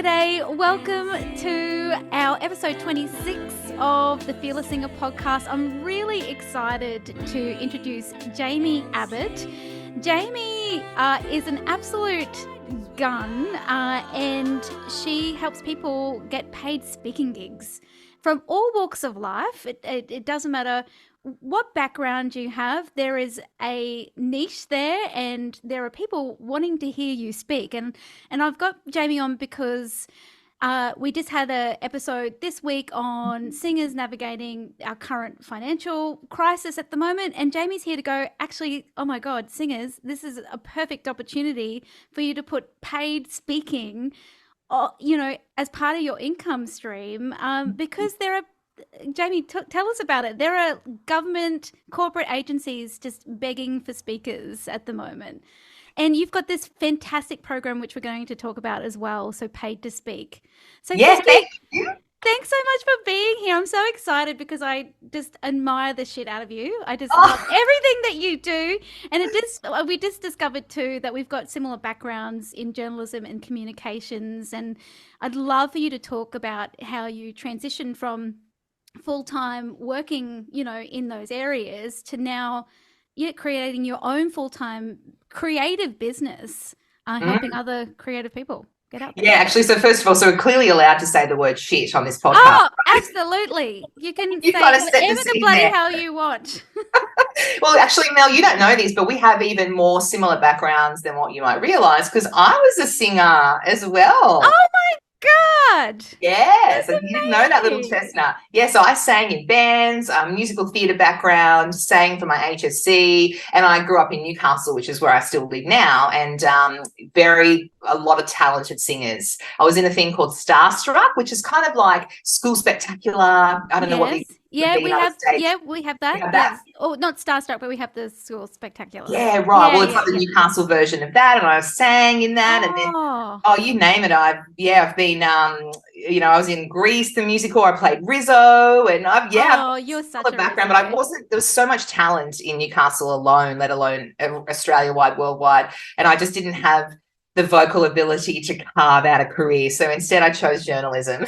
G'day, welcome to our episode 26 of the Fearless Singer podcast. I'm really excited to introduce Jaimie Abbott. Jaimie is an absolute gun and she helps people get paid speaking gigs from all walks of life. It doesn't matter what background you have, there is a niche there and there are people wanting to hear you speak. And I've got Jaimie on because we just had an episode this week on singers navigating our current financial crisis at the moment. And Jaimie's here to go, actually, oh my God, singers, this is a perfect opportunity for you to put paid speaking, as part of your income stream, because there are, Jaimie, tell us about it. There are government, corporate agencies just begging for speakers at the moment. And you've got this fantastic program, which we're going to talk about as well, so Paid to Speak. So thank you. Thanks so much for being here. I'm so excited because I just admire the shit out of you. I just love everything that you do. And we just discovered too that we've got similar backgrounds in journalism and communications. And I'd love for you to talk about how you transitioned from full-time working, in those areas to now creating your own full-time creative business, helping other creative people get out there. Yeah, actually, so first of all, so we're clearly allowed to say the word shit on this podcast. Oh, absolutely. You can say whatever the bloody hell you want. Well, actually, Mel, you don't know this, but we have even more similar backgrounds than what you might realise, because I was a singer as well. Oh my God. Yeah, so you didn't know that little chestnut. Yeah, so I sang in bands, musical theatre background, sang for my HSC, and I grew up in Newcastle, which is where I still live now, and a lot of talented singers. I was in a thing called Starstruck, which is kind of like School Spectacular. I don't know what we have that. We have that. Yes. Oh, not Starstruck, but we have the School Spectacular. Yeah, right. Well, it's like the Newcastle version of that, and I sang in that, and then you name it. I've been I was in Grease the musical. I played Rizzo, and you're such a background, but I wasn't. There was so much talent in Newcastle alone, let alone Australia-wide, worldwide, and I just didn't have the vocal ability to carve out a career. So instead, I chose journalism.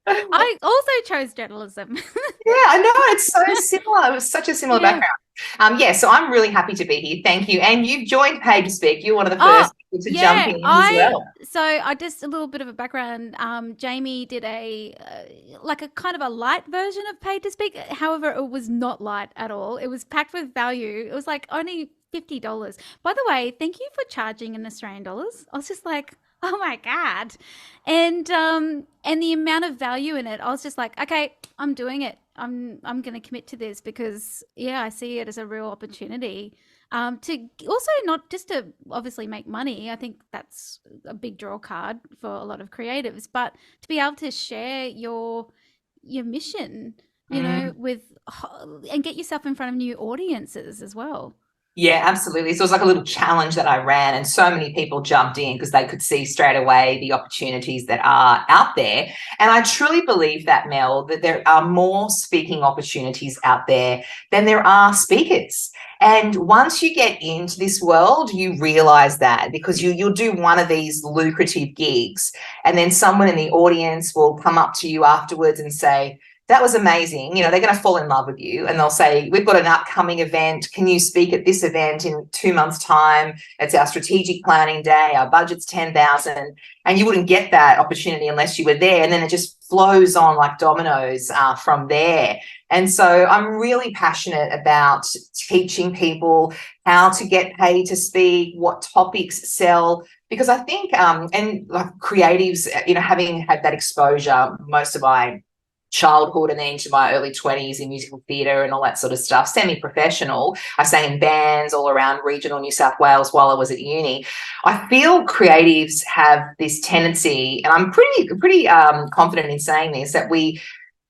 I also chose journalism. Yeah, I know. It's so similar. It was such a similar background. So I'm really happy to be here. Thank you. And you've joined Paid to Speak. You're one of the first people to jump in as well. So I just a little bit of a background. Jaimie did a kind of a light version of Paid to Speak. However, it was not light at all. It was packed with value. It was like only $50. By the way, thank you for charging in Australian dollars. I was just like, oh my God. And the amount of value in it, I was just like, okay, I'm doing it. I'm going to commit to this because I see it as a real opportunity to also not just to obviously make money. I think that's a big draw card for a lot of creatives, but to be able to share your mission, with and get yourself in front of new audiences as well. Yeah, absolutely. So it was like a little challenge that I ran, and so many people jumped in because they could see straight away the opportunities that are out there. And I truly believe that, Mel, that there are more speaking opportunities out there than there are speakers. And once you get into this world, you realize that because you'll do one of these lucrative gigs and then someone in the audience will come up to you afterwards and say, that was amazing. They're going to fall in love with you and they'll say, we've got an upcoming event. Can you speak at this event in 2 months' time? It's our strategic planning day. Our budget's 10,000. And you wouldn't get that opportunity unless you were there. And then it just flows on like dominoes from there. And so I'm really passionate about teaching people how to get paid to speak, what topics sell, because I think, and like creatives, having had that exposure most of my childhood and then into my early 20s in musical theatre and all that sort of stuff, semi-professional. I sang in bands all around regional New South Wales while I was at uni. I feel creatives have this tendency, and I'm pretty confident in saying this, that we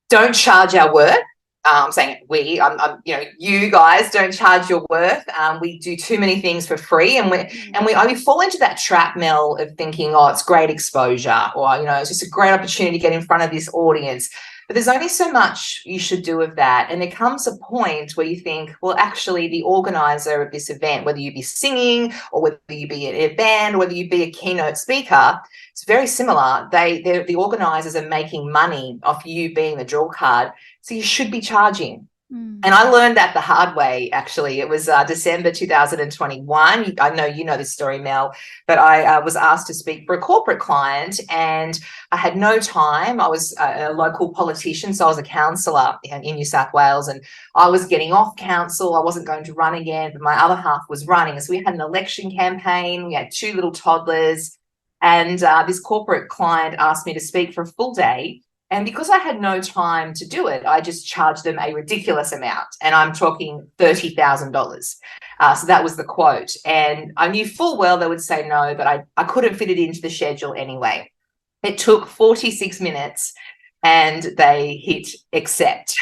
don't charge our worth. I'm saying you guys don't charge your worth. We do too many things for free, and we fall into that trap, Mel, of thinking, it's great exposure, or it's just a great opportunity to get in front of this audience. But there's only so much you should do of that. And there comes a point where you think, well, actually, the organizer of this event, whether you be singing or whether you be in a band, or whether you be a keynote speaker, it's very similar. The organizers are making money off you being the draw card. So you should be charging. And I learned that the hard way, actually. It was December 2021. I know you know this story, Mel, but I was asked to speak for a corporate client and I had no time. I was a local politician, so I was a councillor in New South Wales, and I was getting off council. I wasn't going to run again, but my other half was running. So we had an election campaign. We had 2 little toddlers, and this corporate client asked me to speak for a full day. And because I had no time to do it, I just charged them a ridiculous amount. And I'm talking $30,000. So that was the quote. And I knew full well they would say no, but I couldn't fit it into the schedule anyway. It took 46 minutes and they hit accept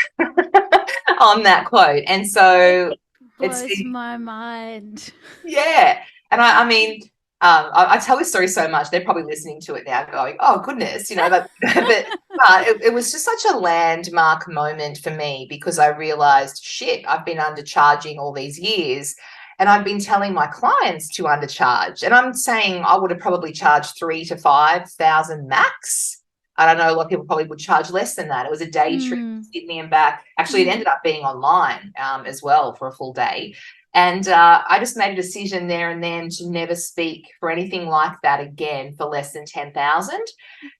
on that quote. And so blows my mind. Yeah. And I mean, I tell this story so much, they're probably listening to it now going, oh, goodness, but it was just such a landmark moment for me because I realized, shit, I've been undercharging all these years and I've been telling my clients to undercharge. And I'm saying I would have probably charged 3,000 to 5,000 max. I don't know, a lot of people probably would charge less than that. It was a day trip to Sydney and back. Actually, it ended up being online as well for a full day. And I just made a decision there and then to never speak for anything like that again for less than 10,000.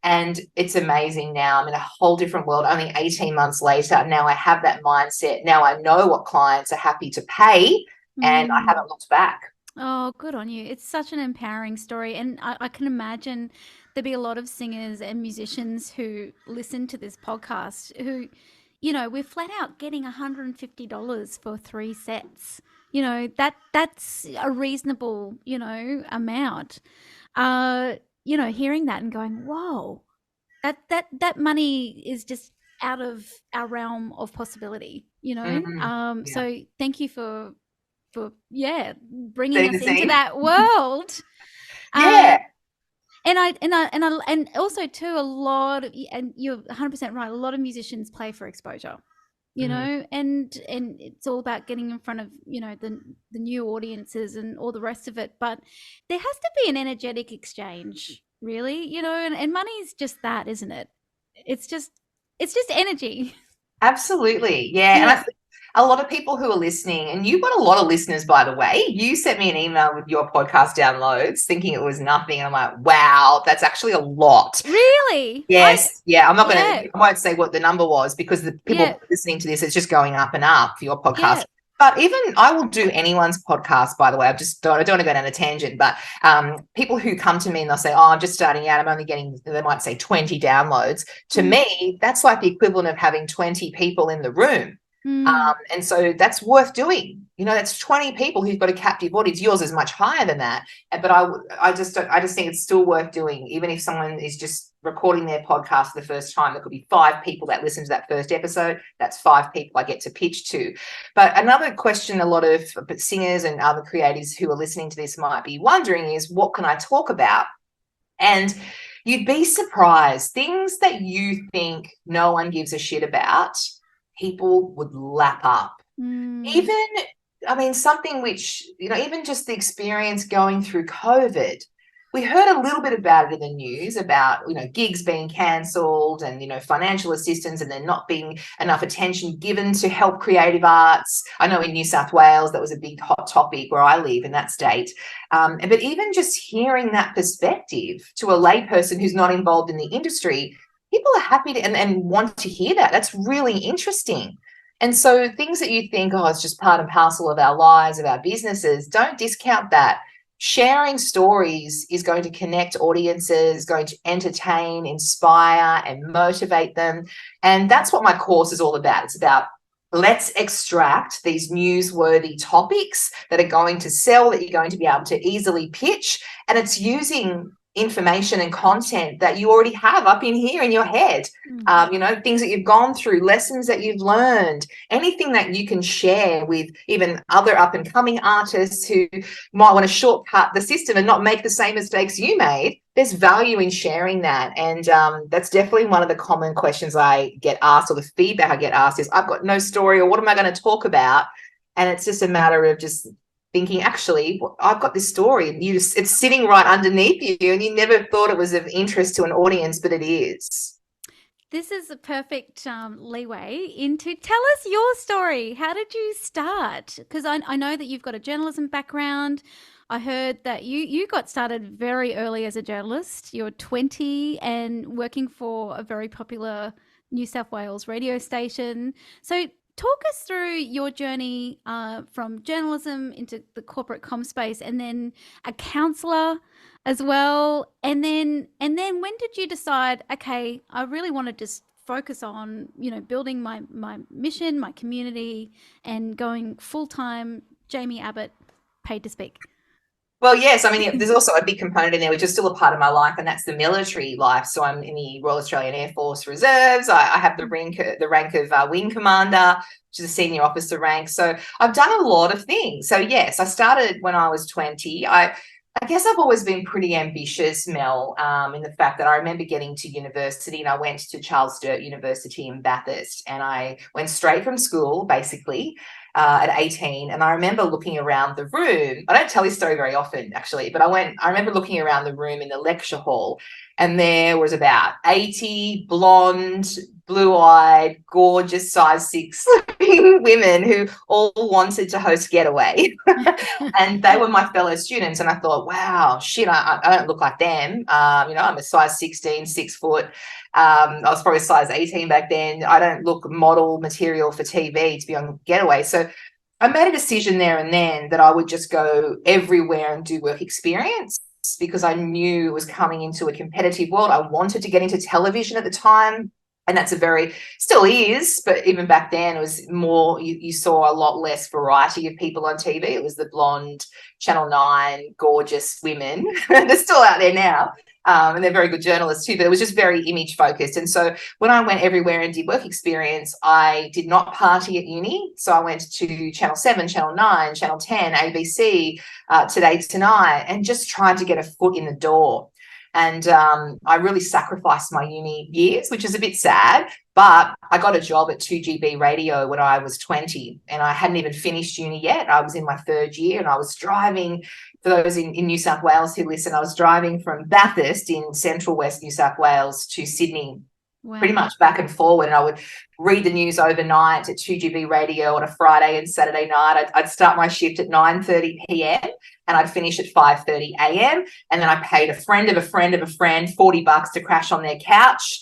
And it's amazing now. I'm in a whole different world. Only 18 months later, now I have that mindset. Now I know what clients are happy to pay and I haven't looked back. Oh, good on you. It's such an empowering story. And I can imagine there'll be a lot of singers and musicians who listen to this podcast who, we're flat out getting $150 for 3 sets. That's a reasonable, amount. Hearing that and going, whoa, that money is just out of our realm of possibility, So thank you for bringing us into that world. And also too, and you're 100% right. A lot of musicians play for exposure. and it's all about getting in front of the new audiences and all the rest of it, but there has to be an energetic exchange, really, and money is just that, isn't it? It's just energy. Absolutely. Yeah. And I think a lot of people who are listening, and you've got a lot of listeners, by the way. You sent me an email with your podcast downloads thinking it was nothing. And I'm like, wow, that's actually a lot. Really? Yes. I'm not going to, I won't say what the number was because the people listening to this, it's just going up and up for your podcast. Yeah. But even I will do anyone's podcast, by the way. I don't want to go down a tangent, but people who come to me and they'll say, oh, I'm just starting out. I'm only getting, they might say 20 downloads. To me, that's like the equivalent of having 20 people in the room. And so that's worth doing. That's 20 people who've got a captive audience. Yours is much higher than that. But I just think it's still worth doing. Even if someone is just recording their podcast for the first time, there could be 5 people that listen to that first episode. That's 5 people I get to pitch to. But another question a lot of singers and other creatives who are listening to this might be wondering is, what can I talk about? And you'd be surprised. Things that you think no one gives a shit about, people would lap up. Even, something which, even just the experience going through COVID, we heard a little bit about it in the news about, gigs being cancelled and, financial assistance and there not being enough attention given to help creative arts. I know in New South Wales, that was a big hot topic where I live in that state. But even just hearing that perspective to a layperson who's not involved in the industry, people are happy to and want to hear that. That's really interesting. And so things that you think, oh, it's just part and parcel of our lives, of our businesses, don't discount that. Sharing stories is going to connect audiences, going to entertain, inspire, and motivate them. And that's what my course is all about. It's about, let's extract these newsworthy topics that are going to sell, that you're going to be able to easily pitch. And it's using information and content that you already have up in here in your head. You know, things that you've gone through, lessons that you've learned, anything that you can share with even other up and coming artists who might want to shortcut the system and not make the same mistakes you made. There's value in sharing that. And that's definitely one of the common questions I get asked, or the feedback I get asked is, I've got no story, or what am I going to talk about? And it's just a matter of just thinking, actually, I've got this story, and it's sitting right underneath you, and you never thought it was of interest to an audience, but it is. This is a perfect leeway into, tell us your story. How did you start? Because I know that you've got a journalism background. I heard that you got started very early as a journalist. You're 20 and working for a very popular New South Wales radio station. So talk us through your journey from journalism into the corporate comm space, and then a counsellor as well. And then when did you decide, okay, I really want to just focus on, you know, building my mission, my community, and going full-time Jaimie Abbott, paid to speak? Well, yes. I mean, there's also a big component in there, which is still a part of my life, and that's the military life. So I'm in the Royal Australian Air Force Reserves. I have the rank of Wing Commander, which is a senior officer rank. So I've done a lot of things. So yes, I started when I was 20. I guess I've always been pretty ambitious, Mel, in the fact that I remember getting to university, and I went to Charles Sturt University in Bathurst, and I went straight from school, basically, at 18. And I remember looking around the room. I don't tell this story very often, actually, but I remember looking around the room in the lecture hall, and there was about 80 blonde, blue-eyed, gorgeous size 6 women who all wanted to host Getaway. And they were my fellow students. And I thought, wow, shit, I don't look like them. You know, I'm a size 16, 6 foot. I was probably a size 18 back then. I don't look model material for TV to be on Getaway. So I made a decision there and then that I would just go everywhere and do work experience, because I knew it was coming into a competitive world. I wanted to get into television at the time. And that's still is, but even back then it was more, you saw a lot less variety of people on TV. It was the blonde, Channel 9, gorgeous women. They're still out there now. And they're very good journalists too, but it was just very image focused. And so when I went everywhere and did work experience, I did not party at uni. So I went to Channel 7, Channel 9, Channel 10, ABC, Today Tonight, and just tried to get a foot in the door. And I really sacrificed my uni years, which is a bit sad, but I got a job at 2GB Radio when I was 20, and I hadn't even finished uni yet. I was in my 3rd year, and I was driving, for those in New South Wales who listen, I was driving from Bathurst in central West New South Wales to Sydney. Wow. Pretty much back and forward. And I would read the news overnight at 2GB Radio on a Friday and Saturday night. I'd start my shift at 9:30 p.m. and I'd finish at 5:30 a.m. And then I paid a friend of a friend of a friend $40 to crash on their couch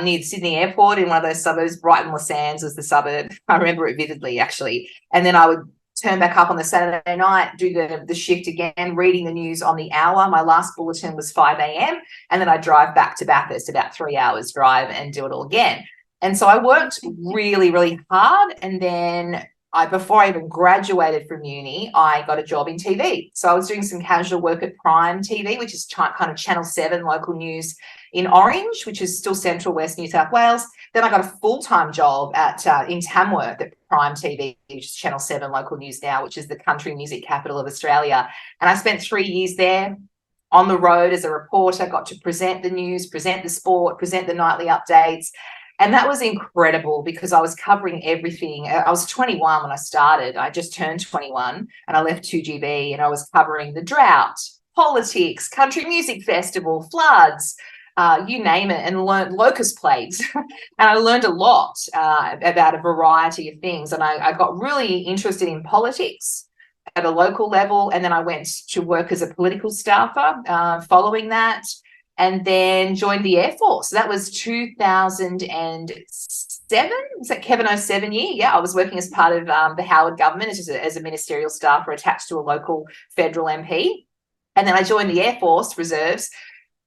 near Sydney Airport in one of those suburbs. Brighton Les Sands was the suburb. I remember it vividly, actually. And then I would turn back up on the Saturday night, do the shift again, reading the news on the hour. My last bulletin was 5 a.m. And then I drive back to Bathurst, about 3 hours drive, and do it all again. And so I worked really, really hard. And then before I even graduated from uni, I got a job in TV. So I was doing some casual work at Prime TV, which is kind of Channel 7 local news in Orange, which is still central West New South Wales. Then I got a full-time job in Tamworth at Prime TV, which is Channel 7 local news now, which is the country music capital of Australia. And I spent 3 years there on the road as a reporter, got to present the news, present the sport, present the nightly updates. And that was incredible because I was covering everything. I was 21 when I started. I just turned 21 and I left 2GB, and I was covering the drought, politics, country music festival, floods, you name it, and learned locust plagues. And I learned a lot about a variety of things. And I got really interested in politics at a local level. And then I went to work as a political staffer following that, and then joined the Air Force. So that was 2007. Was that Kevin 07 year? Yeah, I was working as part of the Howard government as a ministerial staffer attached to a local federal MP. And then I joined the Air Force Reserves.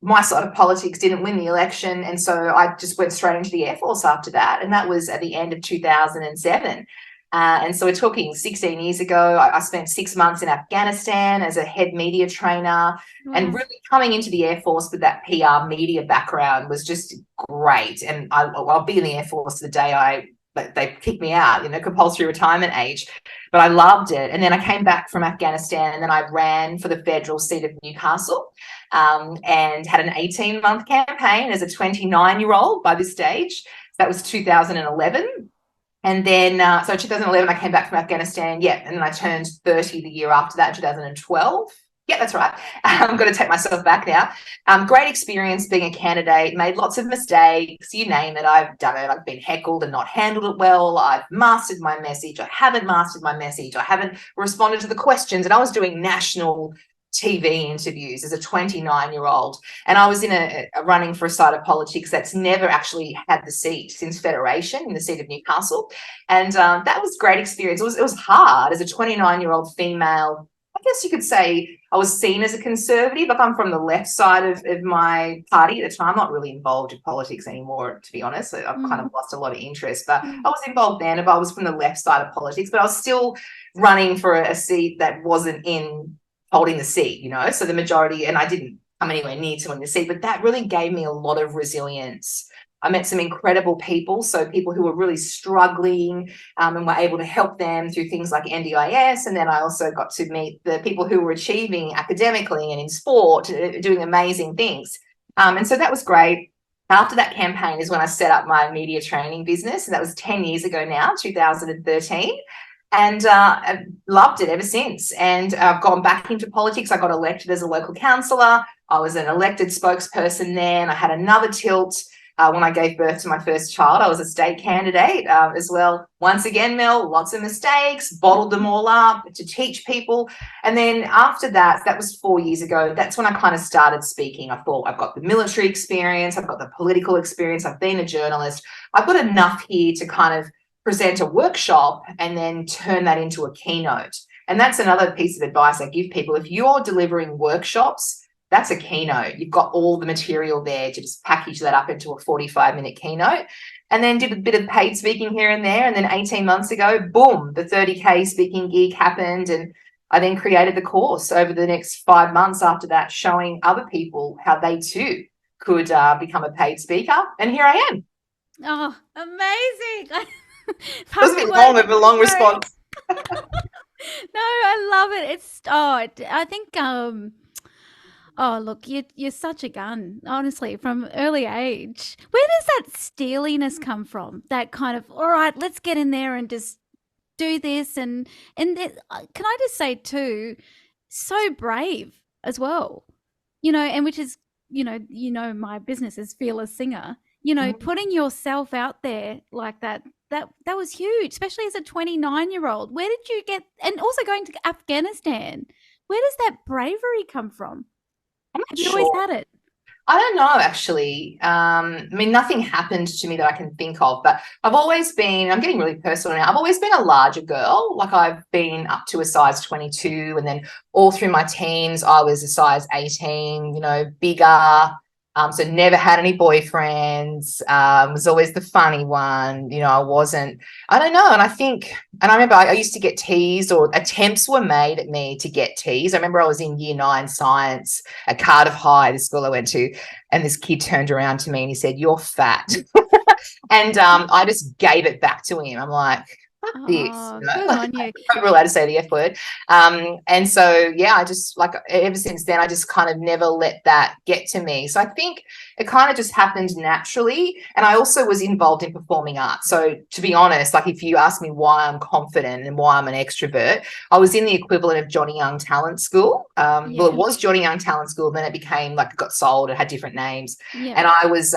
My side of politics didn't win the election, and so I just went straight into the Air Force after that, and that was at the end of 2007. And so we're talking 16 years ago. I spent 6 months in Afghanistan as a head media trainer. Wow. And really coming into the Air Force with that PR media background was just great. And I'll be in the Air Force the day they kicked me out, compulsory retirement age. But I loved it. And then I came back from Afghanistan, and then I ran for the federal seat of Newcastle, and had an 18-month campaign as a 29-year-old by this stage. That was 2011. And then, so 2011, I came back from Afghanistan. Yeah. And then I turned 30 the year after that, 2012. Yeah, that's right. I'm going to take myself back now. Great experience being a candidate, made lots of mistakes, you name it. I've done it. I've been heckled and not handled it well. I've mastered my message. I haven't mastered my message. I haven't responded to the questions. And I was doing national TV interviews as a 29-year-old. And I was in a running for a side of politics that's never actually had the seat since Federation, in the seat of Newcastle. And that was a great experience. It was hard as a 29-year-old female. I guess you could say I was seen as a conservative. Like, I'm from the left side of my party at the time. I'm not really involved in politics anymore, to be honest. I've kind of lost a lot of interest, but I was involved then. But I was from the left side of politics, but I was still running for a seat that wasn't in holding the seat, so the majority, and I didn't come anywhere near to winning the seat, but that really gave me a lot of resilience. I met some incredible people, so people who were really struggling, and were able to help them through things like NDIS. And then I also got to meet the people who were achieving academically and in sport, doing amazing things. And so that was great. After that campaign is when I set up my media training business, and that was 10 years ago now, 2013. And I've loved it ever since. And I've gone back into politics. I got elected as a local councillor. I was an elected spokesperson then. I had another tilt when I gave birth to my first child. I was a state candidate as well. Once again, Mel, lots of mistakes, bottled them all up to teach people. And then after that, that was 4 years ago, that's when I kind of started speaking. I thought, I've got the military experience, I've got the political experience, I've been a journalist. I've got enough here to kind of present a workshop and then turn that into a keynote. And that's another piece of advice I give people. If you're delivering workshops, that's a keynote. You've got all the material there to just package that up into a 45-minute keynote. And then did a bit of paid speaking here and there. And then 18 months ago, boom, the 30K speaking gig happened. And I then created the course over the next 5 months after that, showing other people how they too could become a paid speaker. And here I am. Oh, amazing. It was a bit long of a long response. No, I love it. I think, look, you're such a gun, honestly, from early age. Where does that steeliness come from? That kind of, all right, let's get in there and just do this. And can I just say too, so brave as well, and which is, my business is Fearless Singer, putting yourself out there like that was huge, especially as a 29-year-old. Where did you get, and also going to Afghanistan, where does that bravery come from? Have you always had it? I don't know, actually. Nothing happened to me that I can think of, but I've always been, I'm getting really personal now, I've always been a larger girl. Like, I've been up to a size 22, and then all through my teens, I was a size 18, bigger. So never had any boyfriends, was always the funny one. I don't know. And I remember I used to get teased, or attempts were made at me to get teased. I remember I was in year 9 science at Cardiff High, the school I went to, and this kid turned around to me and he said, "You're fat." And I just gave it back to him. I'm like, fuck this. Good on you. I'm not allowed to say the F word. And so, yeah, I just, like, ever since then, I just kind of never let that get to me. So I think it kind of just happened naturally. And I also was involved in performing arts. So to be honest, like, if you ask me why I'm confident and why I'm an extrovert, I was in the equivalent of Johnny Young Talent School. Well, it was Johnny Young Talent School. Then it became, like, it got sold. It had different names. Yeah. And I was,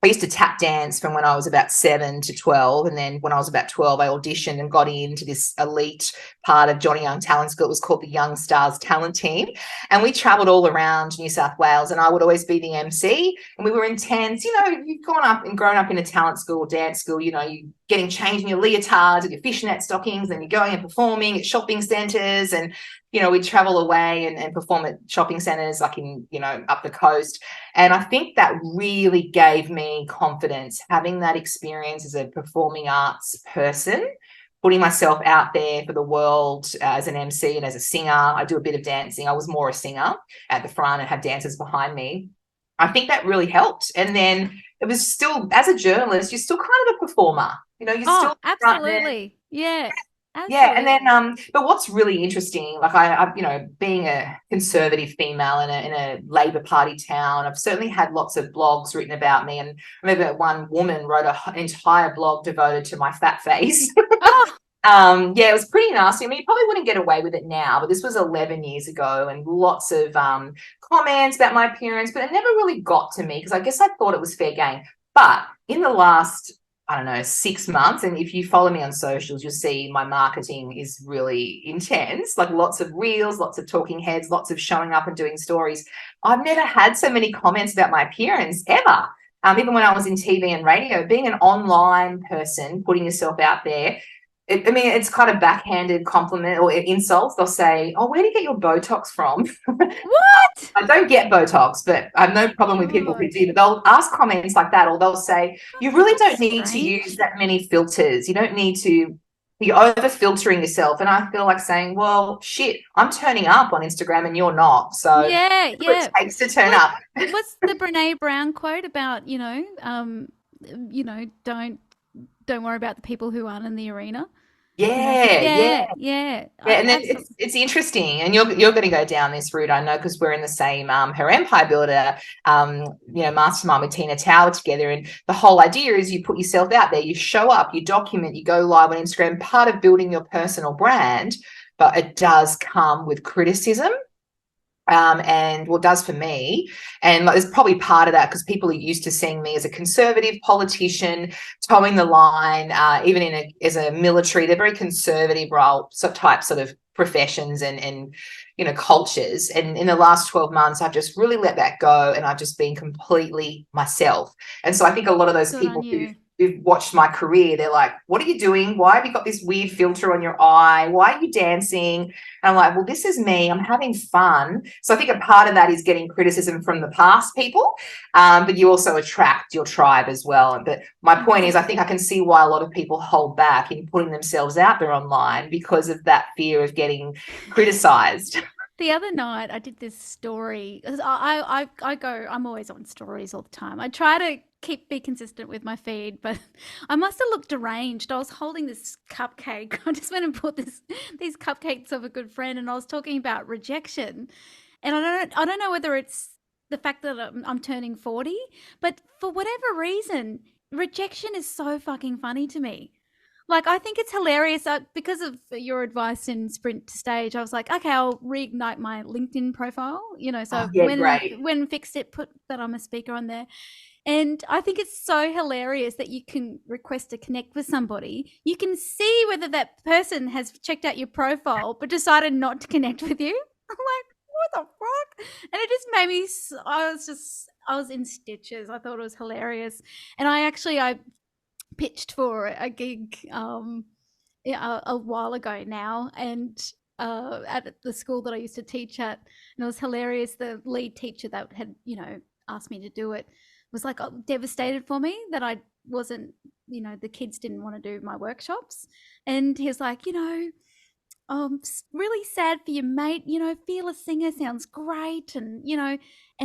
I used to tap dance from when I was about 7 to 12. And then when I was about 12, I auditioned and got into this elite part of Johnny Young Talent School. It was called the Young Stars Talent Team. And we travelled all around New South Wales, and I would always be the MC. And we were intense. You've grown up in a talent school, dance school, you're getting changed in your leotards and your fishnet stockings, and you're going and performing at shopping centres. And we'd travel away and perform at shopping centres, like in, up the coast. And I think that really gave me confidence, having that experience as a performing arts person putting myself out there for the world as an MC and as a singer. I do a bit of dancing. I was more a singer at the front and had dancers behind me. I think that really helped. And then it was still, as a journalist, you're still kind of a performer. You're Oh, still absolutely. Yeah. yeah, and Absolutely. then but what's really interesting, like being a conservative female in a Labor Party town, I've certainly had lots of blogs written about me, and I remember one woman wrote an entire blog devoted to my fat face. Oh, Yeah, it was pretty nasty. I mean, you probably wouldn't get away with it now, but this was 11 years ago, and lots of comments about my appearance, but it never really got to me because I guess I thought it was fair game. But in the last, I don't know, 6 months, and if you follow me on socials, you'll see my marketing is really intense, like lots of reels, lots of talking heads, lots of showing up and doing stories. I've never had so many comments about my appearance ever. Even when I was in TV and radio, being an online person, putting yourself out there, I mean, it's kind of backhanded compliment or insults. They'll say, "Oh, where do you get your Botox from?" what? I don't get Botox, but I have no problem with people who God. do. But they'll ask comments like that, or they'll say, "You really That's don't need to use strange. that many filters. You don't need to be over filtering yourself." And I feel like saying, "Well, shit, I'm turning up on Instagram and you're not. So Yeah, whatever it yeah. takes to turn What up." what's the Brene Brown quote about, don't worry about the people who aren't in the arena? Yeah, yeah. Yeah, yeah. Yeah, I and then absolutely. it's interesting, and you're going to go down this route, I know, because we're in the same her empire builder, mastermind with Tina Tower together, and the whole idea is you put yourself out there, you show up, you document, you go live on Instagram, part of building your personal brand, but it does come with criticism. And what it does for me, and like, there's probably part of that because people are used to seeing me as a conservative politician, towing the line, even as a military, they're very conservative role type sort of professions and cultures. And in the last 12 months, I've just really let that go, and I've just been completely myself. And so I think a lot of those Good on people you. who've watched my career, they're like, "What are you doing? Why have you got this weird filter on your eye? Why are you dancing?" And I'm like, "Well, this is me. I'm having fun." So I think a part of that is getting criticism from the past people, but you also attract your tribe as well. But my point is, I think I can see why a lot of people hold back in putting themselves out there online because of that fear of getting criticized. The other night I did this story 'cause I'm always on stories all the time. I try to be consistent with my feed, but I must have looked deranged. I was holding this cupcake. I just went and bought these cupcakes of a good friend, and I was talking about rejection. And I don't know whether it's the fact that I'm turning 40, but for whatever reason, rejection is so fucking funny to me. Like, I think it's hilarious because of your advice in Sprint to Stage. I was like, okay, I'll reignite my LinkedIn profile. Oh, So yeah, great. when fixed it, put that I'm a speaker on there. And I think it's so hilarious that you can request to connect with somebody. You can see whether that person has checked out your profile but decided not to connect with you. I'm like, what the fuck? And it just made me. I was in stitches. I thought it was hilarious, and I pitched for a gig a while ago now, and at the school that I used to teach at, and it was hilarious. The lead teacher that had asked me to do it was like devastated for me that I wasn't, the kids didn't want to do my workshops, and he was like, really sad for you, mate. Fearless Singer sounds great, and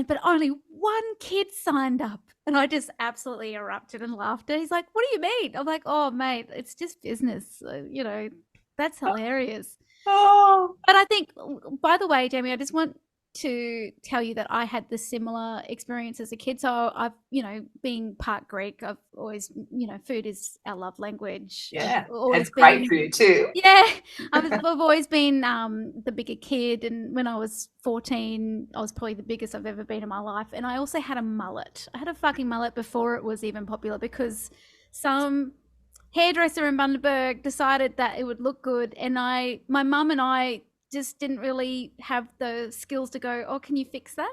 but only one kid signed up. And I just absolutely erupted in laughter. He's like, "What do you mean?" I'm like, "Oh, mate, it's just business." That's hilarious. Oh, But I think, by the way, Jamie, I just want to tell you that I had the similar experience as a kid. So I've, being part Greek, I've always, food is our love language. I've yeah. And always it's great been, food too. yeah, I've always been the bigger kid. And when I was 14, I was probably the biggest I've ever been in my life. And I also had a mullet. I had a fucking mullet before it was even popular because some hairdresser in Bundaberg decided that it would look good, and my mum and I just didn't really have the skills to go, oh, can you fix that?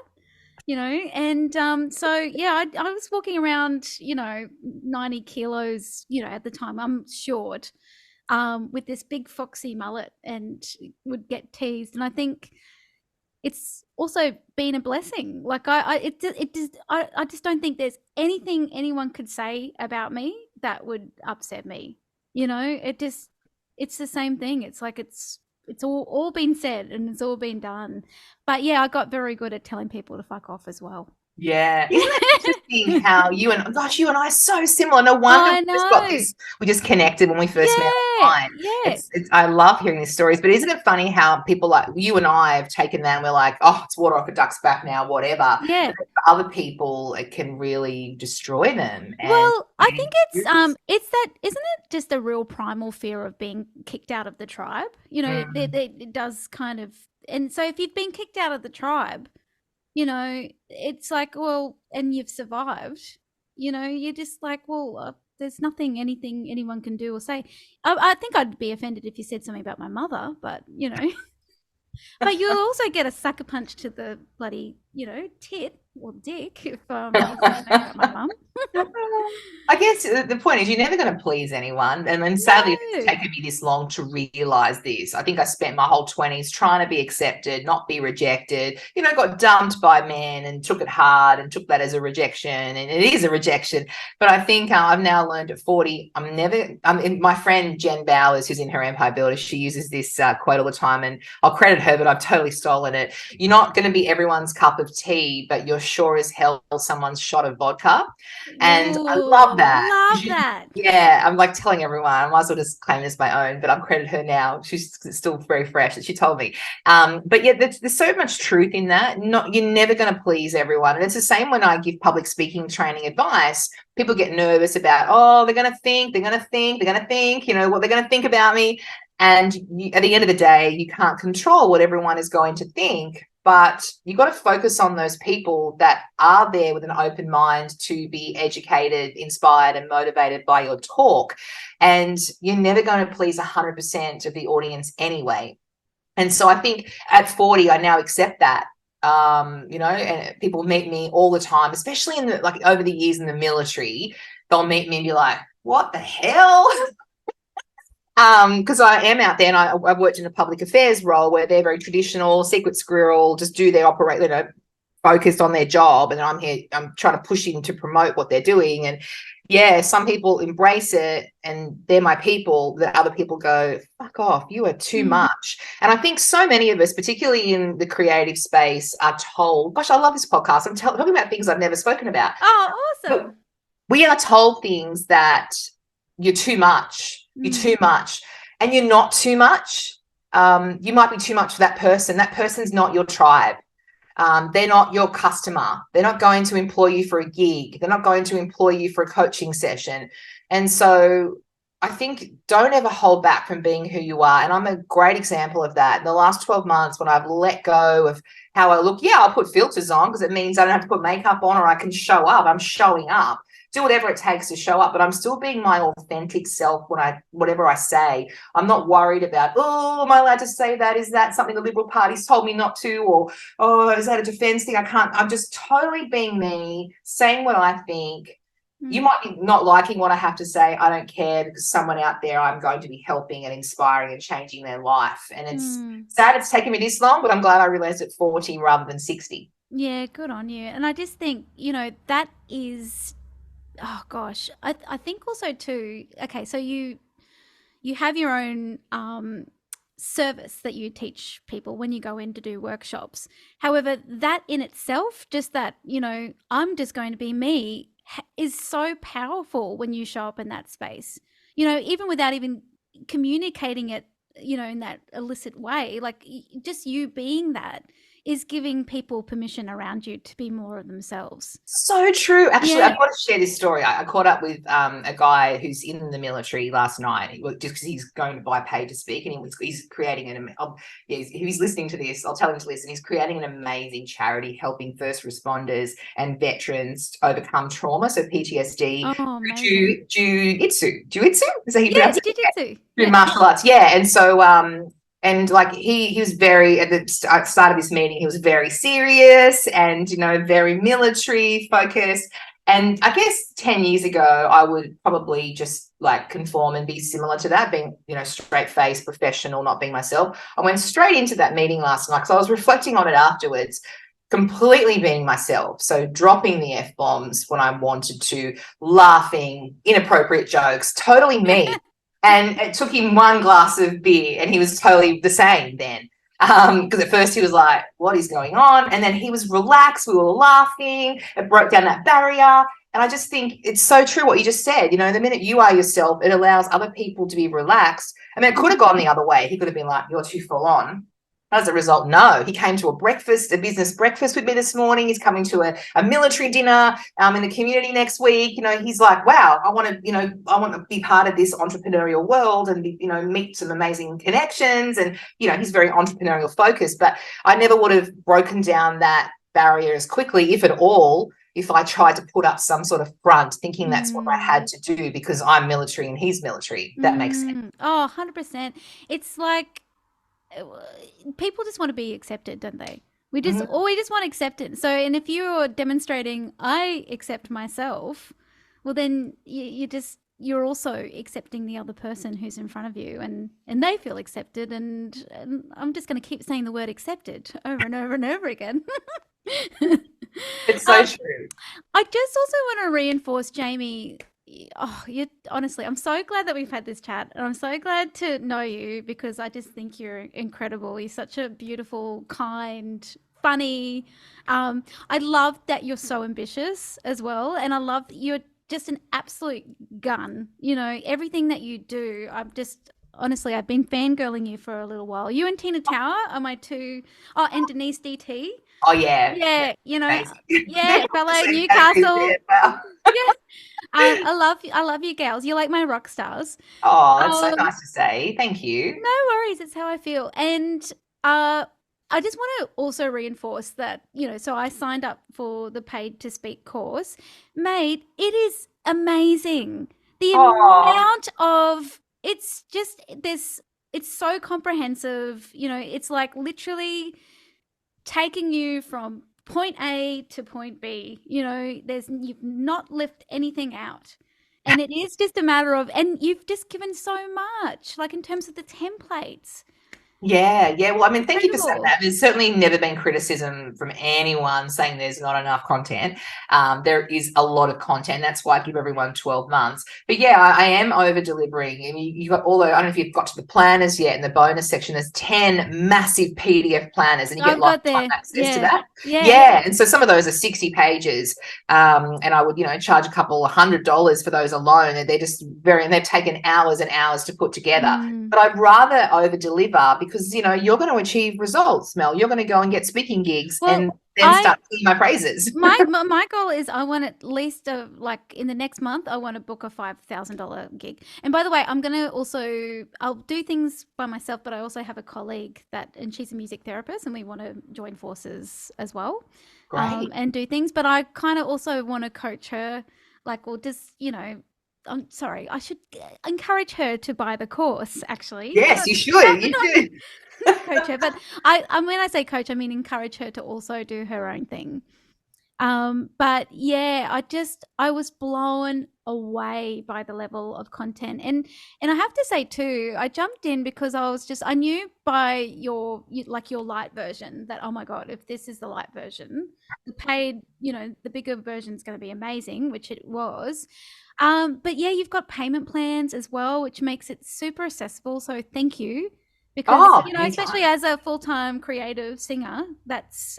And so yeah, I was walking around, 90 kilos, at the time I'm short, with this big foxy mullet, and would get teased. And I think it's also been a blessing. Like I just don't think there's anything anyone could say about me that would upset me. It just it's the same thing. It's like it's all been said and it's all been done. But yeah, I got very good at telling people to fuck off as well. Yeah. Isn't it interesting how you and I are so similar. No wonder I know. we just connected when we first met online. Yeah. I love hearing these stories, but isn't it funny how people like you and I have taken that and we're like, oh, it's water off a duck's back now, whatever. Yeah. But for other people, it can really destroy them. Well, I think it's that, isn't it just a real primal fear of being kicked out of the tribe? You know, it does kind of, and so if you've been kicked out of the tribe, you know, it's like, well, and you've survived, you know, you're just like, well, there's anything anyone can do or say. I think I'd be offended if you said something about my mother, but, you know, but you'll also get a sucker punch to the bloody, you know, tit or dick if you say something about my mum. I guess the point is you're never going to please anyone. And then sadly, it's taken me this long to realize this. I think I spent my whole 20s trying to be accepted, not be rejected, you know, got dumped by men and took it hard and took that as a rejection. And it is a rejection. But I think I've now learned at 40, my friend Jen Bowers, who's in her Empire Builder, she uses this quote all the time, and I'll credit her, but I've totally stolen it. You're not going to be everyone's cup of tea, but you're sure as hell someone's shot of vodka. And I love that. Love that. Yeah, I'm like telling everyone. I might as well just claim it as my own, but I'm credited her now. She's still very fresh that she told me. But yeah, there's so much truth in that. You're never going to please everyone. And it's the same when I give public speaking training advice. People get nervous about, oh, they're going to think, you know, what they're going to think about me. And at the end of the day, you can't control what everyone is going to think. But you've got to focus on those people that are there with an open mind to be educated, inspired, and motivated by your talk. And you're never going to please 100% of the audience anyway. And so I think at 40, I now accept that. You know, and people meet me all the time, especially over the years in the military. They'll meet me and be like, what the hell? Because I am out there and I've worked in a public affairs role where they're very traditional, secret squirrel, just do their operate, you know, focused on their job. And I'm here, I'm trying to push them to promote what they're doing. And yeah, some people embrace it and they're my people. The other people go, fuck off, you are too much. And I think so many of us, particularly in the creative space, are told, gosh, I love this podcast. I'm talking about things I've never spoken about. Oh, awesome. But we are told things that you're too much. You're too much, and you're not too much. You might be too much for that person. That person's not your tribe. They're not your customer. They're not going to employ you for a gig. They're not going to employ you for a coaching session. And so I think don't ever hold back from being who you are. And I'm a great example of that. In the last 12 months, when I've let go of how I look, yeah, I'll put filters on because it means I don't have to put makeup on, or I can show up. I'm showing up. Do whatever it takes to show up, but I'm still being my authentic self whatever I say. I'm not worried about, oh, am I allowed to say that? Is that something the Liberal Party's told me not to? Or, oh, is that a defense thing? I can't. I'm just totally being me, saying what I think. You might be not liking what I have to say. I don't care, because someone out there I'm going to be helping and inspiring and changing their life. And it's sad it's taken me this long, but I'm glad I realized at 40 rather than 60. Yeah, good on you. And I just think, you know, that is... Oh gosh, I think also too. Okay, so you have your own service that you teach people when you go in to do workshops. However, that in itself, just that, you know, I'm just going to be me, is so powerful when you show up in that space. You know, even without even communicating it, you know, in that illicit way, like just you being that is giving people permission around you to be more of themselves. So true. Actually, I've got to share this story. I caught up with a guy who's in the military last night, just because he's going to buy pay to speak, and he's creating if he's listening to this, I'll tell him to listen. He's creating an amazing charity helping first responders and veterans overcome trauma, so PTSD, jiu-jitsu. Is that how you pronounce it? Jiu-jitsu. Through martial arts, yeah. And so and like he was very, at the start of this meeting, he was very serious and, you know, very military focused. And I guess 10 years ago, I would probably just like conform and be similar to that, being, you know, straight face, professional, not being myself. I went straight into that meeting last night because I was reflecting on it afterwards, completely being myself. So dropping the F-bombs when I wanted to, laughing, inappropriate jokes, totally me. And it took him one glass of beer and he was totally the same then. Because at first he was like, what is going on? And then he was relaxed. We were laughing. It broke down that barrier. And I just think it's so true what you just said. You know, the minute you are yourself, it allows other people to be relaxed. I mean, it could have gone the other way. He could have been like, you're too full on. As a result, no. He came to a business breakfast with me this morning. He's coming to a military dinner in the community next week. You know, he's like, wow, I want to be part of this entrepreneurial world and, meet some amazing connections. And, he's very entrepreneurial focused. But I never would have broken down that barrier as quickly, if at all, if I tried to put up some sort of front thinking that's what I had to do because I'm military and he's military. That makes sense. Oh, 100%. It's like people just want to be accepted, don't they? We just want acceptance. So, and if you're demonstrating I accept myself, well then you're also accepting the other person who's in front of you, and they feel accepted, and I'm just going to keep saying the word accepted over and over and over again. It's so true. I just also want to reinforce, Jaimie, honestly, I'm so glad that we've had this chat, and I'm so glad to know you because I just think you're incredible. You're such a beautiful, kind, funny. I love that you're so ambitious as well, and I love that you're just an absolute gun. Everything that you do, honestly, I've been fangirling you for a little while. You and Tina Tower are my two. Oh, and Denise DT. Oh yeah. Yeah, ballet Newcastle. Yeah. I love you gals. You're like my rock stars. Oh, that's so nice to say. Thank you. No worries. It's how I feel. And I just want to also reinforce that, so I signed up for the Paid to Speak course. Mate, it is amazing. The amount of, it's so comprehensive. It's like literally taking you from point A to point B. You've not left anything out. And it is just a matter of, and you've just given so much, like in terms of the templates. Yeah. Well, I mean, thank you for saying that. There's certainly never been criticism from anyone saying there's not enough content. There is a lot of content. That's why I give everyone 12 months. But yeah, I am over delivering. And you've got I don't know if you've got to the planners yet. In the bonus section, there's 10 massive PDF planners, and you get lifetime access to that. Yeah. And so some of those are 60 pages. And I would, charge a couple $100 for those alone. And they're just and they've taken hours and hours to put together. But I'd rather over deliver because you're going to achieve results, Mel. You're going to go and get speaking gigs and then start singing my praises. My goal is I want at least like in the next month I want to book a $5,000 gig. And by the way, I'll do things by myself, but I also have a colleague and she's a music therapist, and we want to join forces as well. Great. And do things. But I kind of also want to coach her, I'm sorry, I should encourage her to buy the course, actually. Yes, you should. You should. Coach her. But when I say coach, I mean encourage her to also do her own thing. But yeah, I was blown away by the level of content. And I have to say too, I jumped in because I knew by your light version that, oh my God, if this is the light version, the paid, the bigger version is going to be amazing, which it was. But yeah, you've got payment plans as well, which makes it super accessible. So thank you. Because, especially as a full-time creative singer, that's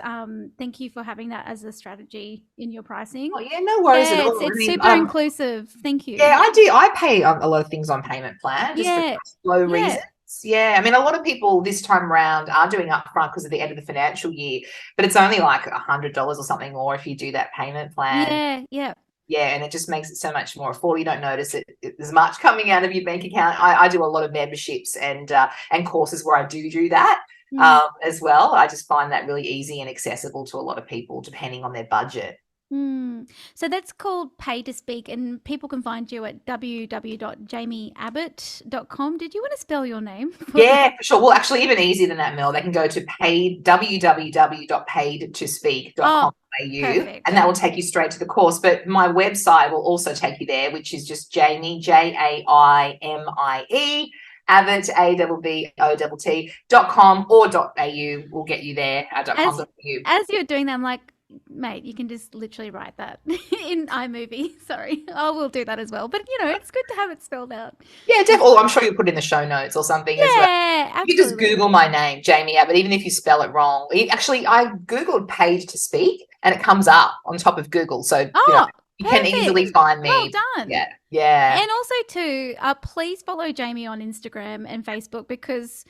thank you for having that as a strategy in your pricing. Oh, yeah, no worries at all. It's super inclusive. Thank you. Yeah, I do. I pay a lot of things on payment plan just for cash flow reasons. Yeah, I mean, a lot of people this time around are doing upfront because of the end of the financial year, but it's only like $100 or something more if you do that payment plan. Yeah, and it just makes it so much more affordable. You don't notice it as much coming out of your bank account. I do a lot of memberships and courses where I do that as well. I just find that really easy and accessible to a lot of people depending on their budget. So that's called Pay to Speak, and people can find you at www.jaimieabbott.com. Did you want to spell your name? Yeah, for sure. Well, actually, even easier than that, Mel. They can go to www.paidtospeak.com. And that will take you straight to the course. But my website will also take you there, which is just Jaimie, Jaimie, Abbott, ABBOTT.com or .au will get you there. .com.au. As you're doing that, I'm like, mate, you can just literally write that in iMovie. Sorry, I will do that as well. But it's good to have it spelled out. Yeah, definitely. Oh, I'm sure you'll put it in the show notes or something as well. Yeah, You just absolutely. Google my name, Jaimie Abbott, even if you spell it wrong. Actually, I Googled paid to speak and it comes up on top of Google. So, Oh, you can easily perfect. find Well me. done. Yeah. Yeah. And also too, please follow Jaimie on Instagram and Facebook because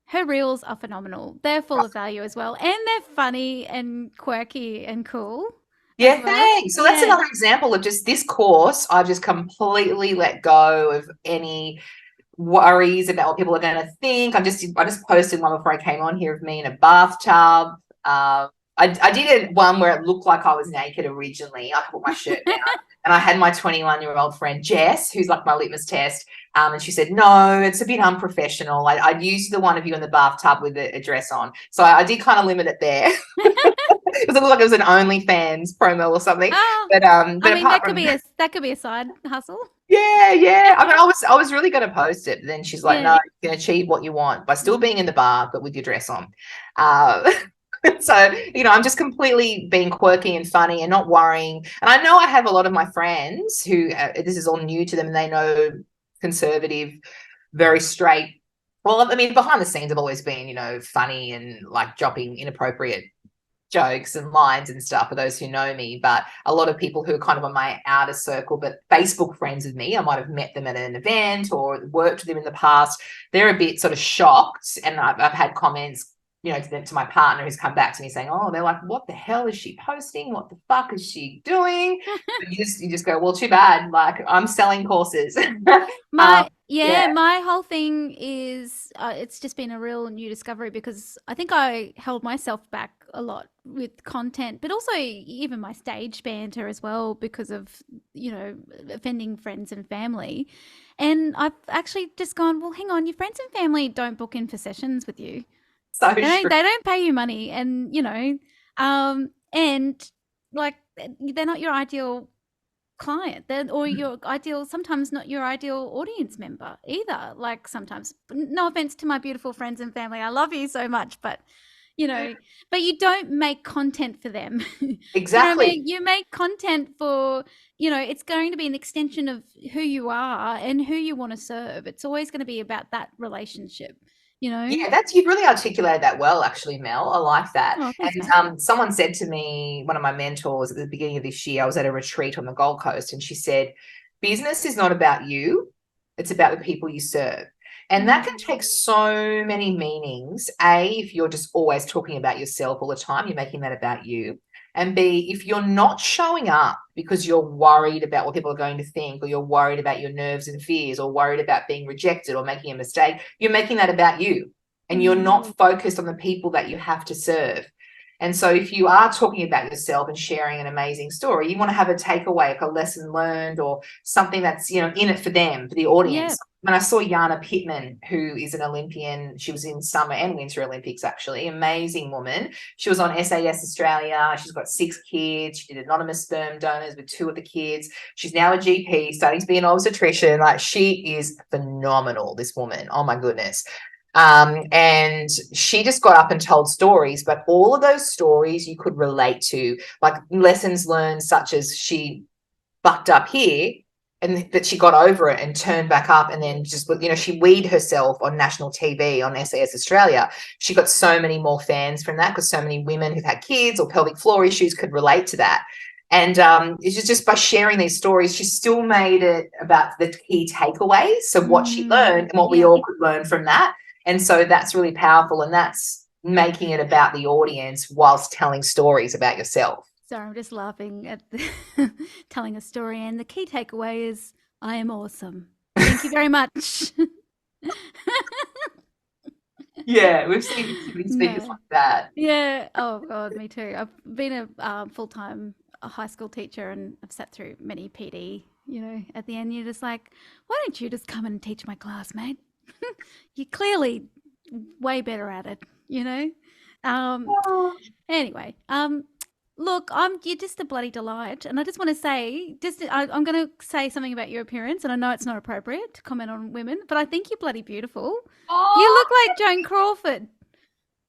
her reels are phenomenal. They're full of value as well, and they're funny and quirky and cool as Yeah, well. thanks. So that's Yeah. another example of just this course. I've just completely let go of any worries about what people are going to think. I just posted one before I came on here of me in a bathtub. I did one where it looked like I was naked originally. I put my shirt down and I had my 21-year-old friend Jess, who's like my litmus test. And she said, no, it's a bit unprofessional. I'd use the one of you in the bathtub with a dress on. So I did kind of limit it there. It looked like it was an OnlyFans promo or something. Oh, But I mean, apart that could be a side hustle. yeah. I mean, I was really going to post it, but then she's like, Yeah. no, you can achieve what you want by still being in the bar, but with your dress on. Uh, so, I'm just completely being quirky and funny and not worrying. And I know I have a lot of my friends who this is all new to them and they know conservative, very straight. Well, I mean, behind the scenes have always been, funny and like dropping inappropriate jokes and lines and stuff for those who know me, but a lot of people who are kind of on my outer circle but Facebook friends with me, I might have met them at an event or worked with them in the past, they're a bit sort of shocked. And I've had comments to my partner who's come back to me saying, oh, they're like, what the hell is she posting, what the fuck is she doing? But you just go, well, too bad, like I'm selling courses. My whole thing is it's just been a real new discovery because I think I held myself back a lot with content, but also even my stage banter as well because of offending friends and family. And I've actually just gone, well, hang on, your friends and family don't book in for sessions with you. So They don't pay you money, and and like they're not your ideal client, or your ideal, sometimes not your ideal audience member either. Like sometimes, no offense to my beautiful friends and family, I love you so much, but but you don't make content for them. exactly. I mean? You make content for, it's going to be an extension of who you are and who you want to serve. It's always going to be about that relationship. Yeah, you've really articulated that well, actually, Mel. I like that. Oh, thanks, And mate. someone said to me, one of my mentors at the beginning of this year, I was at a retreat on the Gold Coast, and she said, business is not about you, it's about the people you serve. And that can take so many meanings. A, if you're just always talking about yourself all the time, you're making that about you. And B, if you're not showing up because you're worried about what people are going to think, or you're worried about your nerves and fears, or worried about being rejected or making a mistake, you're making that about you. And you're not focused on the people that you have to serve. And so if you are talking about yourself and sharing an amazing story, you want to have a takeaway, like a lesson learned or something that's, in it for them, for the audience. When I saw Jana Pittman, who is an Olympian, she was in Summer and Winter Olympics, actually, amazing woman. She was on SAS Australia. She's got 6 kids. She did anonymous sperm donors with 2 of the kids. She's now a GP, starting to be an obstetrician. Like, she is phenomenal, this woman. Oh, my goodness. And she just got up and told stories, but all of those stories you could relate to, like lessons learned, such as she fucked up here and that she got over it and turned back up, and then just, she weed herself on national TV on SAS Australia. She got so many more fans from that because so many women who've had kids or pelvic floor issues could relate to that. And it's just by sharing these stories, she still made it about the key takeaways. So what she learned and what we all could learn from that. And so that's really powerful. And that's making it about the audience whilst telling stories about yourself. Sorry, I'm just laughing at telling a story. And the key takeaway is, I am awesome. Thank you very much. Yeah, we've seen speakers like that. Yeah. Oh, God, me too. I've been a full-time high school teacher, and I've sat through many PD. At the end, you're just like, why don't you just come and teach my class, mate? You're clearly way better at it, Anyway, look, you're just a bloody delight, and I just want to say, I'm going to say something about your appearance, and I know it's not appropriate to comment on women, but I think you're bloody beautiful. You look like Joan Crawford.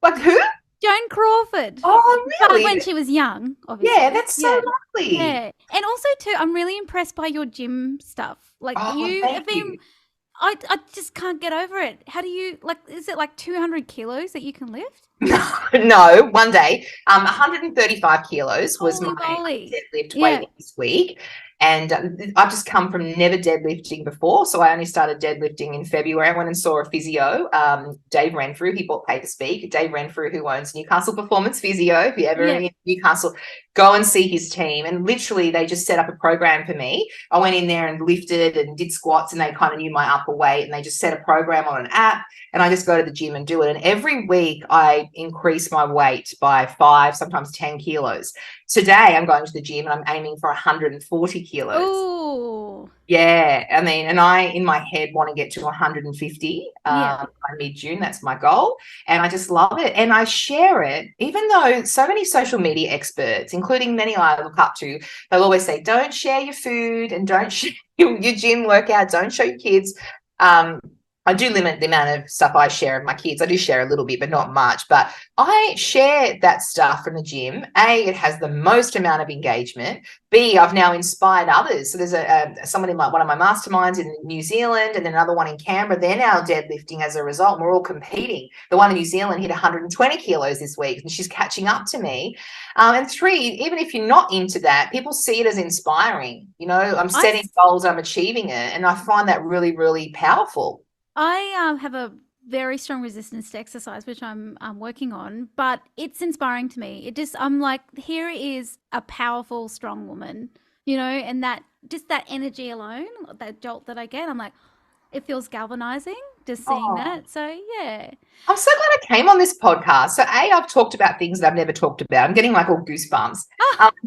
Like who? Joan Crawford. Oh, But really? when she was young, obviously. Yeah, that's so Yeah. lovely. Yeah. And also too, I'm really impressed by your gym stuff. Like Oh, you have thank been you. I just can't get over it. How do you like is it like 200 kilos that you can lift? No, one day. 135 kilos was Holy my moly. deadlift Yeah. weight this week. And I've just come from never deadlifting before. So I only started deadlifting in February. I went and saw a physio, Dave Renfrew. He bought Pay to Speak. Dave Renfrew, who owns Newcastle Performance Physio. If you're ever Yeah. in Newcastle, go and see his team. And literally, they just set up a program for me. I went in there and lifted and did squats, and they kind of knew my upper weight. And they just set a program on an app. And I just go to the gym and do it. And every week I increase my weight by 5, sometimes 10 kilos. Today I'm going to the gym and I'm aiming for 140 kilos. Oh. Yeah, I mean, and I in my head want to get to 150 Yeah. by mid-June. That's my goal, and I just love it. And I share it, even though so many social media experts, including many I look up to, they'll always say, "Don't share your food and don't share your gym workout. Don't show your kids." Um, I do limit the amount of stuff I share with my kids. I do share a little bit, but not much. But I share that stuff from the gym. A, it has the most amount of engagement. B, I've now inspired others. So there's someone in one of my masterminds in New Zealand and another one in Canberra. They're now deadlifting as a result. We're all competing. The one in New Zealand hit 120 kilos this week, and she's catching up to me. And 3, even if you're not into that, people see it as inspiring. You know, I'm setting goals, I'm achieving it, and I find that really, really powerful. I have a very strong resistance to exercise, which I'm working on, but it's inspiring to me. It just, I'm like, here is a powerful, strong woman, you know, and that just that energy alone, that jolt that I get, I'm like, it feels galvanizing just seeing that. So yeah. I'm so glad I came on this podcast. So A, I've talked about things that I've never talked about. I'm getting like all goosebumps.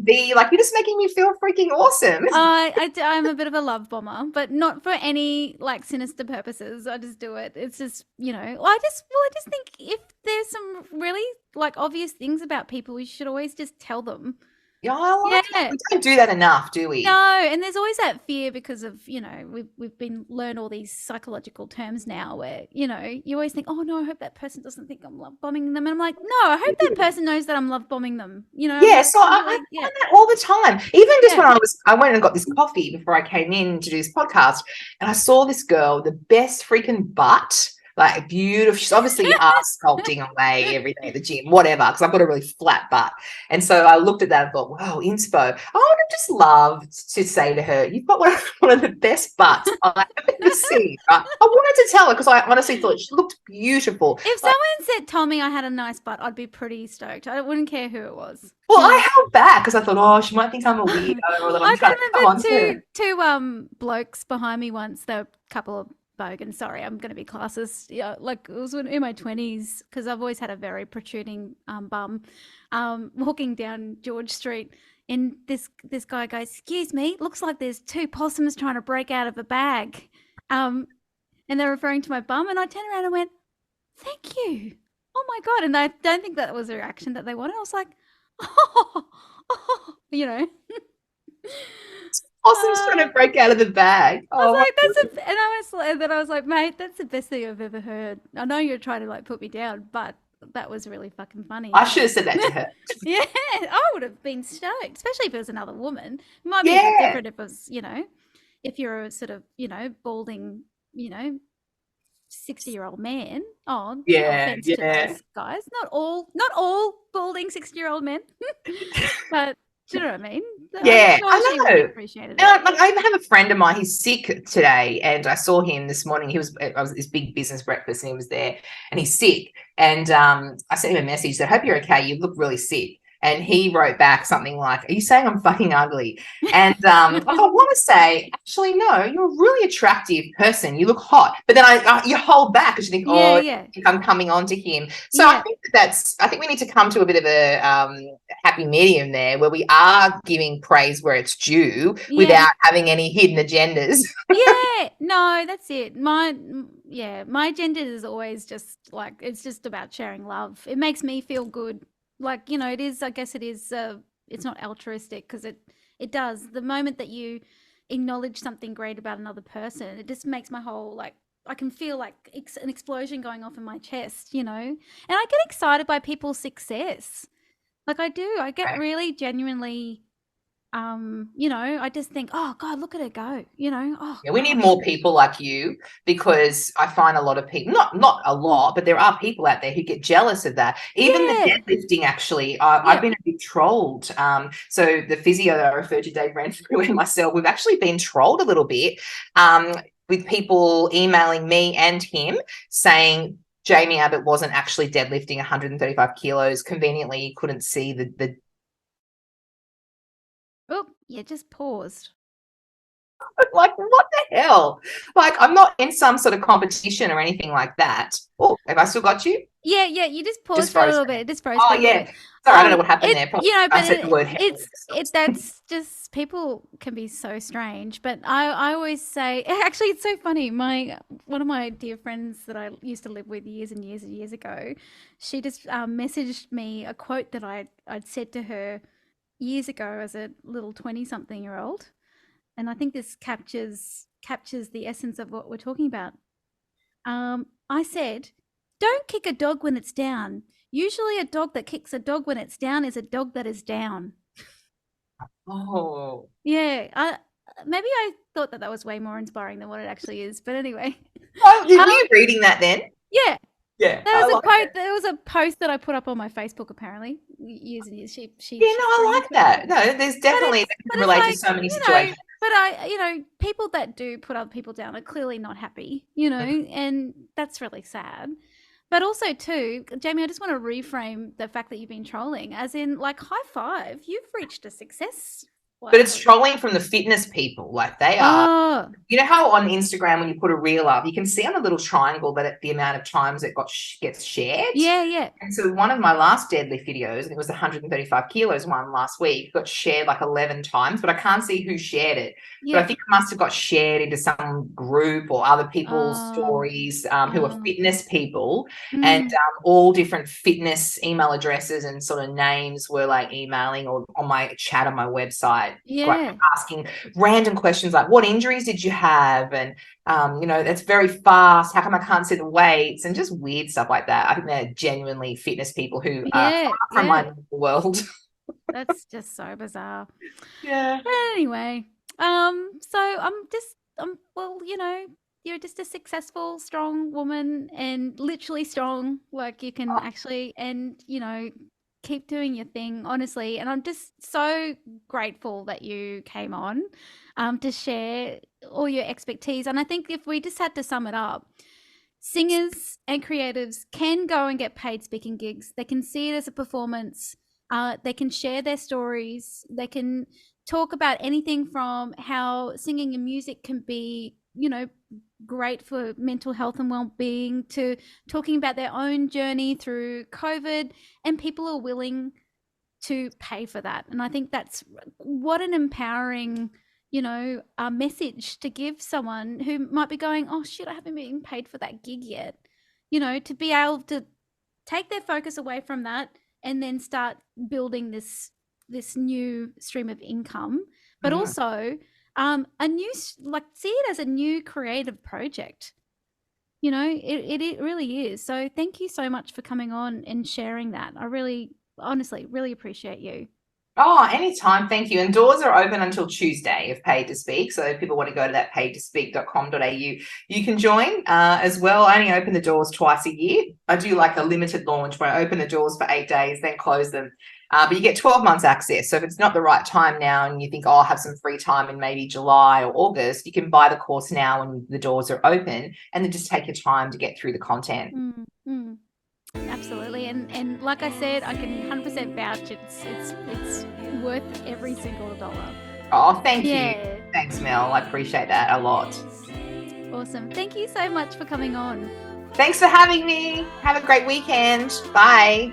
B, like you're just making me feel freaking awesome. I'm a bit of a love bomber, but not for any like sinister purposes. I just do it. It's just, you know, I just think if there's some really like obvious things about people, we should always just tell them. Yeah, I like that. We don't do that enough, do we? No, and there's always that fear because of, you know, we've been learned all these psychological terms now where, you know, you always think, oh no, I hope that person doesn't think I'm love bombing them. And I'm like, no, I hope that person knows that I'm love bombing them. You know? Yeah, so I find that all the time. Even just when I went and got this coffee before I came in to do this podcast, and I saw this girl, the best freaking butt. Like beautiful. She's obviously ass sculpting away every day at the gym, whatever, because I've got a really flat butt. And so I looked at that and thought, wow, inspo. I would have just loved to say to her, you've got one of the best butts I've ever seen. Right? I wanted to tell her because I honestly thought she looked beautiful. If someone told me I had a nice butt, I'd be pretty stoked. I wouldn't care who it was. Well, I held back because I thought, oh, she might think I'm a weirdo. Or that I'm trying to come on to two blokes behind me once. They're a couple of bogans. Sorry, I'm going to be classist. Yeah, like it was in my 20s because I've always had a very protruding bum. Walking down George Street, and this guy goes, "Excuse me, looks like there's 2 possums trying to break out of a bag," and they're referring to my bum. And I turned around and went, "Thank you." Oh my god! And I don't think that was a reaction that they wanted. I was like, "Oh, you know." Possum's trying to break out of the bag. I was like, and I was like, mate, that's the best thing I've ever heard. I know you're trying to like put me down, but that was really fucking funny. I should have said that to her. Yeah, I would have been stoked, especially if it was another woman. It might be a bit different if it was, you know, if you're a sort of, you know, balding, you know, 60-year-old man. Oh, no offense to those guys. Not all balding 60-year-old men, but. Do you know what I mean? Yeah, I know. Really appreciated it. I have a friend of mine. He's sick today, and I saw him this morning. I was at this big business breakfast, and he was there, and he's sick. And I sent him a message that, "I hope you're okay. You look really sick." And he wrote back something like, "Are you saying I'm fucking ugly?" And I want to say, actually, no, you're a really attractive person. You look hot. But then you hold back because you think, I think I'm coming on to him. So I think we need to come to a bit of a happy medium there where we are giving praise where it's due without having any hidden agendas. No, that's it. My agenda is always just like, it's just about sharing love. It makes me feel good. Like, you know, it is, I guess it is, it's not altruistic because it does. The moment that you acknowledge something great about another person, it just makes my whole like I can feel like an explosion going off in my chest, and I get excited by people's success. Like I do. I get really genuinely, I just think, oh God, look at her go, oh Yeah, we need gosh. more people like you, because I find a lot of people, not a lot, but there are people out there who get jealous of that. Even the deadlifting, actually, I've been a bit trolled. So the physio that I referred to, Dave Renfrew, and myself, we've actually been trolled a little bit, with people emailing me and him saying Jaimie Abbott wasn't actually deadlifting 135 kilos. Conveniently, you couldn't see the. Oh, you just paused. Like, what the hell? Like, I'm not in some sort of competition or anything like that. Oh, have I still got you? Yeah, you just paused for a little bit. Just froze for a little bit. Sorry, I don't know what happened there. Probably, but I said the word that's just, people can be so strange. But I always say, actually, it's so funny. One of my dear friends that I used to live with years and years and years ago, she just messaged me a quote that I'd said to her years ago as a little 20-something-year-old. And I think this captures the essence of what we're talking about. I said, "Don't kick a dog when it's down. Usually a dog that kicks a dog when it's down is a dog that is down." Oh. Yeah. Maybe I thought that was way more inspiring than what it actually is. But anyway. Oh, were you reading that then? Yeah. Yeah. There was a quote. There was a post that I put up on my Facebook, apparently, years and years. She I like that. No, there's definitely, that can relate to so many situations. But people that do put other people down are clearly not happy, and that's really sad. But also too, Jaimie, I just want to reframe the fact that you've been trolling, as in, like, high five, you've reached a success. But it's trolling from the fitness people. Like, they are. Oh. You know how on Instagram, when you put a reel up, you can see on the little triangle that the amount of times it gets shared? Yeah. And so one of my last deadlift videos, and it was the 135 kilos one last week, got shared like 11 times, but I can't see who shared it. Yeah. But I think it must have got shared into some group or other people's stories who are fitness people, and all different fitness email addresses and sort of names were like emailing or on my chat on my website. Yeah. Asking random questions like, what injuries did you have? And, that's very fast. How come I can't see the weights? And just weird stuff like that. I think they're genuinely fitness people who are far from my world. That's just so bizarre. Yeah. But anyway, so well, you're just a successful, strong woman, and literally strong. Like, you can actually, and, keep doing your thing, honestly. And I'm just so grateful that you came on to share all your expertise. And I think if we just had to sum it up, singers and creatives can go and get paid speaking gigs. They can see it as a performance. They can share their stories. They can talk about anything from how singing and music can be, great for mental health and well-being, to talking about their own journey through COVID, and people are willing to pay for that. And I think that's what an empowering, message to give someone who might be going, oh shit, I haven't been paid for that gig yet, to be able to take their focus away from that and then start building this new stream of income, but also a new, like, see it as a new creative project. It really is. So thank you so much for coming on and sharing that. I really, honestly, really appreciate you. Oh, anytime. Thank you. And doors are open until Tuesday of Paid to Speak. So if people want to go to that paidtospeak.com.au, you can join as well. I only open the doors twice a year. I do like a limited launch where I open the doors for 8 days, then close them. But you get 12 months access. So if it's not the right time now and you think, I'll have some free time in maybe July or August, you can buy the course now when the doors are open, and then just take your time to get through the content. Absolutely. And like I said, I can 100% vouch it's worth every single dollar. Oh, thank you. Thanks, Mel. I appreciate that a lot. Awesome. Thank you so much for coming on. Thanks for having me. Have a great weekend. Bye.